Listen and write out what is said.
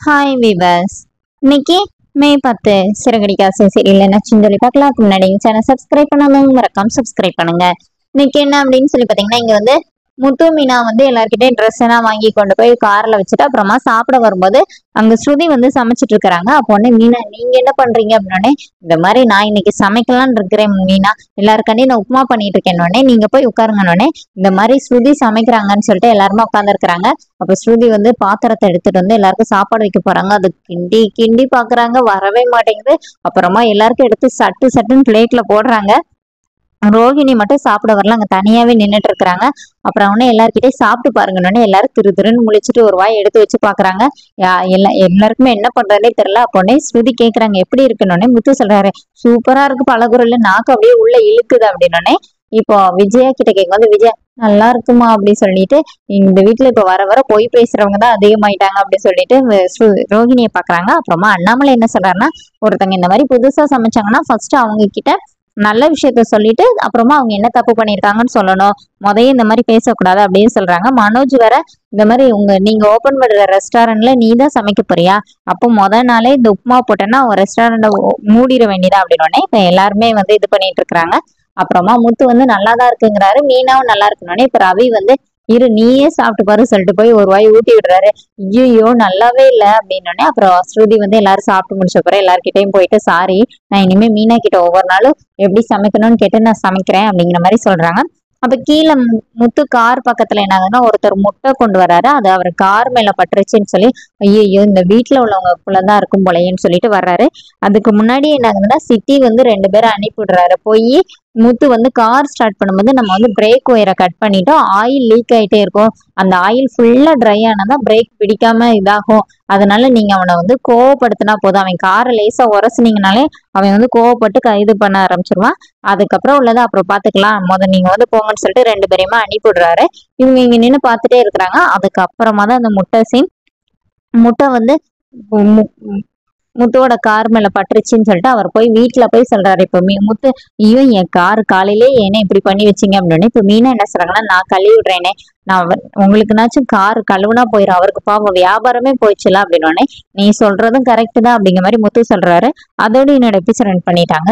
Hi viewers. இன்னைக்கு மே 10 சிறகடிக்காசை serial என்னாச்சுன்னு சொல்லி பார்க்கலாம். அதுக்கு முன்னாடி சேனல் சப்ஸ்கிரைப் பண்ணாதவங்க மறக்காம சப்ஸ்கிரைப் பண்ணுங்க. இன்னைக்கு என்ன அப்படின்னு சொல்லி பார்த்தீங்கன்னா, இங்க வந்து முத்து மீனா வந்து எல்லார்கிட்டயும் ட்ரெஸ் எல்லாம் வாங்கி கொண்டு போய் கார்ல வச்சுட்டு அப்புறமா சாப்பிட வரும்போது அங்க ஸ்ருதி வந்து சமைச்சிட்டு இருக்கிறாங்க. அப்போ உடனே மீனா, நீங்க என்ன பண்றீங்க அப்படின்னே, இந்த மாதிரி நான் இன்னைக்கு சமைக்கலாம்னு இருக்கிறேன் மீனா, எல்லாருக்காண்டி நான் உப்புமா பண்ணிட்டு இருக்கேன். உடனே நீங்க போய் உட்காருங்கன்னு இந்த மாதிரி ஸ்ருதி சமைக்கிறாங்கன்னு சொல்லிட்டு எல்லாருமே உட்கார்ந்து இருக்கிறாங்க. அப்ப ஸ்ருதி வந்து பாத்திரத்தை எடுத்துட்டு வந்து எல்லாருக்கும் சாப்பாடு வைக்க போறாங்க. அது கிண்டி கிண்டி பாக்குறாங்க, வரவே மாட்டேங்குது. அப்புறமா எல்லாருக்கும் எடுத்து சட்டு சட்டுன்னு பிளேட்ல போடுறாங்க. ரோஹிணி மட்டும் சாப்பிட வரல, அங்க தனியாவே நின்றுட்டு இருக்கிறாங்க. அப்புறம் அவனே எல்லார்கிட்டயும் சாப்பிட்டு பாருங்கன்னு எல்லாரும் திரு திருன்னு முழிச்சிட்டு ஒரு வாய் எடுத்து வச்சு பாக்குறாங்க. எல்லாருக்குமே என்ன பண்றதுனே தெரியல. அப்போனே ஸ்ருதி கேக்குறாங்க எப்படி இருக்குன்னு. முத்து சொல்றாரு, சூப்பரா இருக்கு பழகுறல, நாக்கு அப்படியே உள்ள இழுக்குது அப்படின்னு. இப்போ விஜயா கிட்ட கேட்கும் விஜயா, நல்லா இருக்குமா அப்படின்னு சொல்லிட்டு, இந்த வீட்டுல இப்ப வர வர பொய் பேசுறவங்க தான் அதிகமாயிட்டாங்க அப்படின்னு சொல்லிட்டு ரோஹிணியை பாக்குறாங்க. அப்புறமா அண்ணாமலை என்ன சொல்றாருன்னா, ஒருத்தங்க இந்த மாதிரி புதுசா சமைச்சாங்கன்னா ஃபர்ஸ்ட் அவங்க கிட்ட நல்ல விஷயத்த சொல்லிட்டு அப்புறமா அவங்க என்ன தப்பு பண்ணிருக்காங்கன்னு சொல்லணும், முதைய இந்த மாதிரி பேசக்கூடாது அப்படின்னு சொல்றாங்க. மனோஜ் வேற இந்த மாதிரி நீங்க ஓபன் பண்ற ரெஸ்டாரண்ட்ல நீ தான் சமைக்க போறியா, அப்போ நாளே இந்த உப்புமா போட்டேன்னா அவங்க ரெஸ்டாரண்ட மூடிட வேண்டியதா அப்படின்னு இப்ப எல்லாருமே வந்து இது பண்ணிட்டு இருக்கிறாங்க. அப்புறமா முத்து வந்து நல்லாதான் இருக்குங்கிறாரு, மீனாவும் நல்லா இருக்கணும்னே இப்ப ரவி வந்து இரு நீயே சாப்பிட்டு பாரு சொல்லிட்டு போய் ஒரு வாய் ஊட்டி விடுறாரு. ஐயோ நல்லாவே இல்லை அப்படின்னு. அப்புறம் ஸ்ருதி வந்து எல்லாரும் சாப்பிட்டு முடிச்ச பிறகு எல்லார்கிட்டையும் போயிட்டு, சாரி, நான் இனிமே மீனா கிட்ட ஒவ்வொரு நாளும் எப்படி சமைக்கணும்னு கேட்டு நான் சமைக்கிறேன் அப்படிங்கிற மாதிரி சொல்றாங்க. அப்ப கீழே முத்து கார் பக்கத்துல என்ன ஆகுதுன்னா, ஒருத்தர் முட்டை கொண்டு வர்றாரு. அது அவர் கார் மேல பட்டுருச்சுன்னு சொல்லி, ஐயோ இந்த வீட்டுல உள்ளவங்களுக்குள்ளதான் இருக்கும் போலையேன்னு சொல்லிட்டு வர்றாரு. அதுக்கு முன்னாடி என்ன ஆகுதுன்னா, சிட்டி வந்து 2 பேரை அனுப்பி விடுறாரு. போய் முத்து வந்து கார் ஸ்டார்ட் பண்ணும்போது நம்ம வந்து பிரேக் ஒயரை கட் பண்ணிட்டோம், ஆயில் லீக் ஆயிட்டே இருக்கும், அந்த ஆயில் ஃபுல்லா ட்ரை ஆனாதான் பிரேக் பிடிக்காம இதாகும், அதனால நீங்க அவனை வந்து கோவப்படுத்தினா போதும், அவன் காரை லேசா உரசுனீங்கனாலே அவன் வந்து கோவப்பட்டு கைது பண்ண ஆரம்பிச்சிருவான், அதுக்கப்புறம் உள்ளதை அப்புறம் பாத்துக்கலாம், நீங்க வந்து போங்கன்னு சொல்லிட்டு 2 பேரையுமே அனுப்பி விடுறாரு. இவங்க இங்க நின்று பார்த்துட்டே இருக்கிறாங்க. அதுக்கப்புறமா தான் அந்த முட்டை சீன். முட்டை வந்து முத்துவோட கார் மேல பட்டுருச்சுன்னு சொல்லிட்டு அவர் போய் வீட்டுல போய் சொல்றாரு. இப்ப முத்து, ஐயோ என் கார் காலையிலே ஏன்னா இப்படி பண்ணி வச்சிங்க அப்படின்னு. இப்ப மீனா என்ன சொல்றாங்கன்னா, நான் கழுவி விடுறேனே, நான் உங்களுக்குனாச்சும் கார் கழுவுனா போயிடும், அவருக்கு பாவம் வியாபாரமே போயிடுச்சுல அப்படின்னு. நீ சொல்றதும் கரெக்ட் தான் அப்படிங்கிற மாதிரி முத்து சொல்றாரு. அதோட என்னோட எபிசோட் ரன் பண்ணிட்டாங்க.